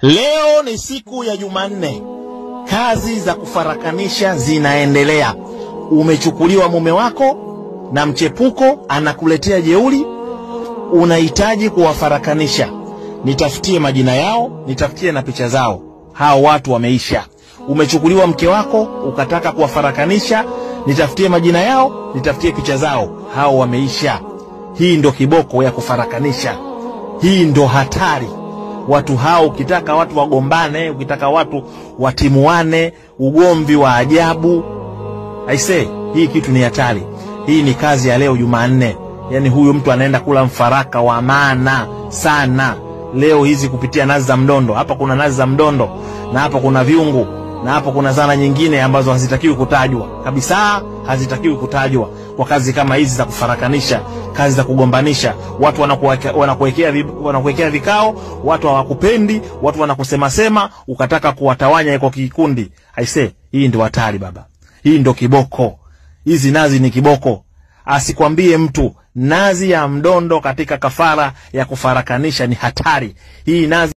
Leo ni siku ya Jumanne. Kazi za kufarakanisha zinaendelea. Umechukuliwa mume wako na mchepuko anakuletea jeuri, unahitaji kuwafarakanisha. Nitafutie majina yao, nitafutie na picha zao. Hao watu wameisha. Umechukuliwa mke wako, ukataka kuwafarakanisha, nitafutie majina yao, nitafutie picha zao. Hao wameisha. Hii ndo kiboko ya kufarakanisha. Hii ndo hatari. Watu hao, ukitaka watu wagombane, ukitaka watu watimuane, ugomvi wa ajabu, aisee, hii kitu ni hatari. Hii ni kazi ya leo Jumanne. Yani huyu mtu anaenda kula mfaraka wa maana sana. Leo hizi kupitia nazi za mdondo. Hapa kuna nazi za mdondo, na hapa kuna viungu, na hapa kuna zana nyingine ambazo hazitakiwi kutajwa. Kabisa hazitakiwi kutajwa kwa kazi kama hizi za kufarakanisha, kazi za kugombanisha. Watu wanakuwekea vikao, watu hawakupendi, watu wanakusema sema, ukataka kuwatawanya kwa kikundi. Aisee, hii ndio hatari baba. Hii ndio kiboko. Hizi nazi ni kiboko. Asikwambie mtu nazi ya mdondo katika kafara ya kufarakanisha ni hatari. Hii nazi